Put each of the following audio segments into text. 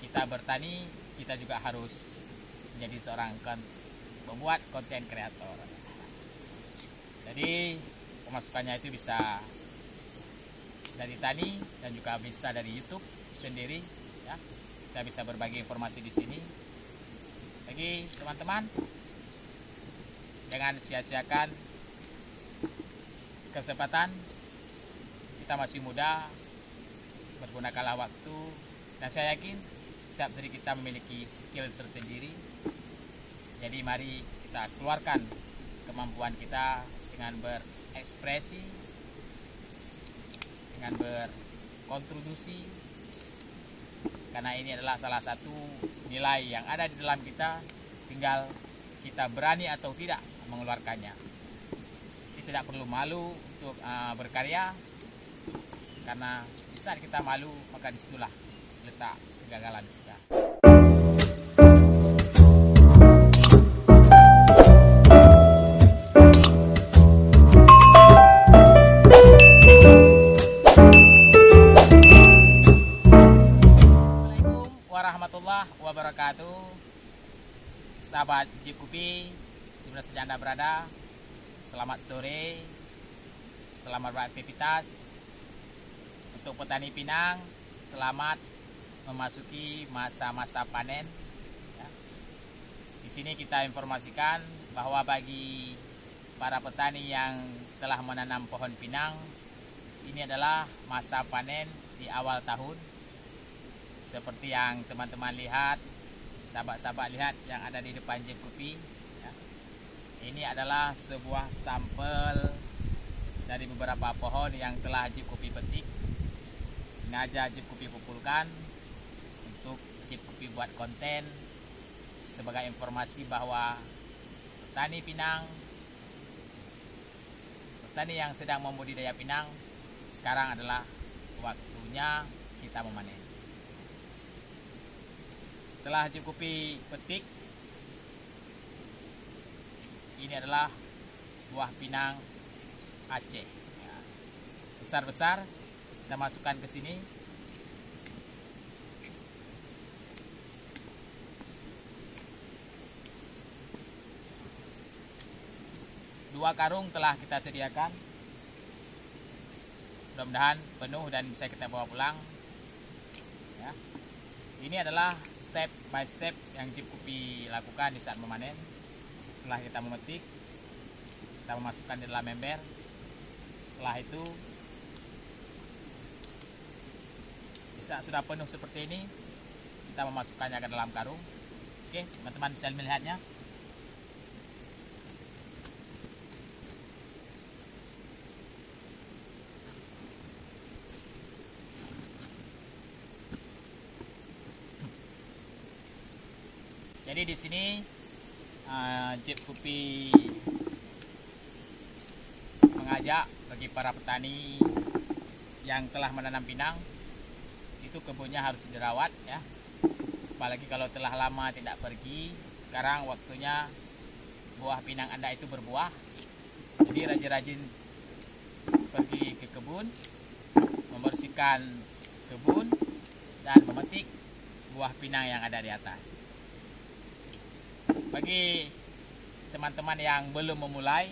kita bertani, kita juga harus menjadi seorang pembuat konten kreator. Jadi pemasukannya itu bisa dari tani dan juga bisa dari YouTube sendiri, ya. Kita bisa berbagi informasi di sini. Bagi teman-teman, jangan sia-siakan kesempatan. Kita masih muda, bergunakanlah waktu, dan saya yakin setiap dari kita memiliki skill tersendiri. Jadi mari kita keluarkan kemampuan kita dengan berekspresi, dengan berkontribusi, karena ini adalah salah satu nilai yang ada di dalam kita, tinggal kita berani atau tidak mengeluarkannya. Kita tidak perlu malu untuk berkarya, karena di saat kita malu, maka disitulah letak kegagalan kita. Assalamualaikum warahmatullahi wabarakatuh. Sahabat Jeep Kopi, di mana saja Anda berada, selamat sore, selamat beraktivitas. Untuk petani pinang, selamat memasuki masa-masa panen. Di sini kita informasikan bahwa bagi para petani yang telah menanam pohon pinang, ini adalah masa panen di awal tahun. Seperti yang teman-teman lihat, sahabat-sahabat lihat yang ada di depan Jeep Kopi. Ini adalah sebuah sampel dari beberapa pohon yang telah Jeep Kopi petik. Sengaja Jeep Kopi kumpulkan untuk Jeep Kopi buat konten sebagai informasi bahwa petani pinang, petani yang sedang membudidaya pinang, sekarang adalah waktunya kita memanen. Setelah Jeep Kopi petik, ini adalah buah pinang Aceh, besar-besar. Kita masukkan ke sini. Dua karung telah kita sediakan. Mudah-mudahan penuh dan bisa kita bawa pulang. Ya. Ini adalah step by step yang Jeep Kopi lakukan di saat memanen. Setelah kita memetik, kita memasukkan di dalam ember. Setelah itu, sudah penuh seperti ini, kita memasukkannya ke dalam karung. Oke, teman-teman bisa melihatnya. Jadi di sini Jeep Kopi mengajak bagi para petani yang telah menanam pinang, itu kebunnya harus dirawat, ya. Apalagi kalau telah lama tidak pergi, sekarang waktunya buah pinang Anda itu berbuah. Jadi rajin-rajin pergi ke kebun, membersihkan kebun dan memetik buah pinang yang ada di atas. Bagi teman-teman yang belum memulai,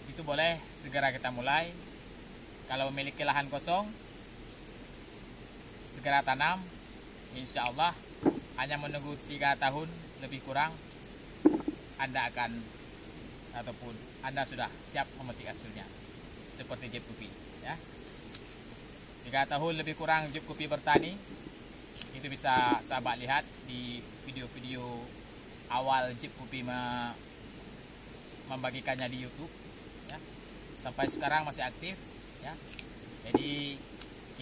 itu boleh segera kita mulai. Kalau memiliki lahan kosong, segera tanam. Insya Allah hanya menunggu 3 tahun lebih kurang, Anda akan ataupun Anda sudah siap memetik hasilnya seperti Jeep Kopi, ya. 3 tahun lebih kurang Jeep Kopi bertani, itu bisa sahabat lihat di video-video awal Jeep Kopi membagikannya di YouTube, ya. Sampai sekarang masih aktif, ya. Jadi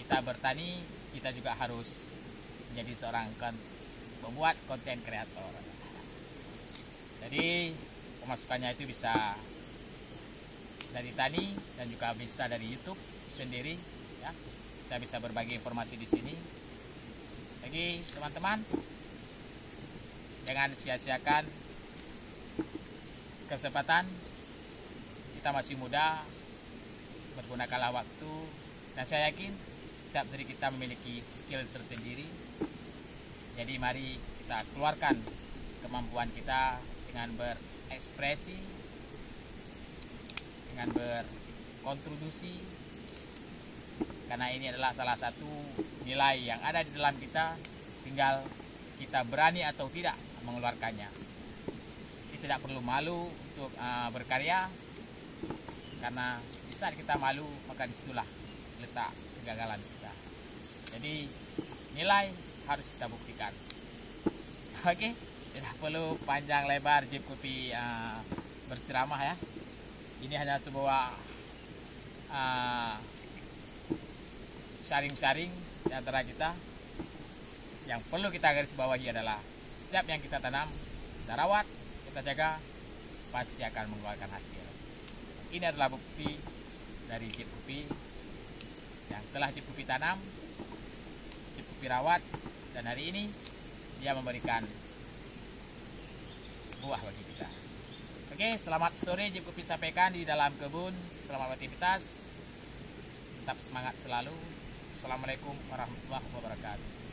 kita bertani, kita juga harus menjadi seorang pembuat konten kreator. Jadi pemasukannya itu bisa dari tani dan juga bisa dari YouTube sendiri, ya. Kita bisa berbagi informasi di sini. Bagi teman-teman, jangan sia-siakan kesempatan. Kita masih muda, bergunakanlah waktu, dan saya yakin setiap dari kita memiliki skill tersendiri. Jadi mari kita keluarkan kemampuan kita dengan berekspresi, dengan berkontribusi, karena ini adalah salah satu nilai yang ada di dalam kita, tinggal kita berani atau tidak mengeluarkannya. Kita tidak perlu malu untuk berkarya, karena di saat kita malu maka disitulah letak kegagalan kita. Jadi nilai harus kita buktikan. Oke, tidak perlu panjang lebar Jeep Kopi berceramah ya. Ini hanya sebuah sharing-sharing di antara kita. Yang perlu kita garis bawahi adalah setiap yang kita tanam, kita rawat, kita jaga, pasti akan mengeluarkan hasil. Ini adalah bukti dari Jeep Kopi yang telah Jeep Kopi tanam, Jeep Kopi rawat, dan hari ini dia memberikan buah bagi kita. Oke, selamat sore Jeep Kopi sampaikan di dalam kebun. Selamat beraktivitas, tetap semangat selalu. Assalamualaikum warahmatullahi wabarakatuh.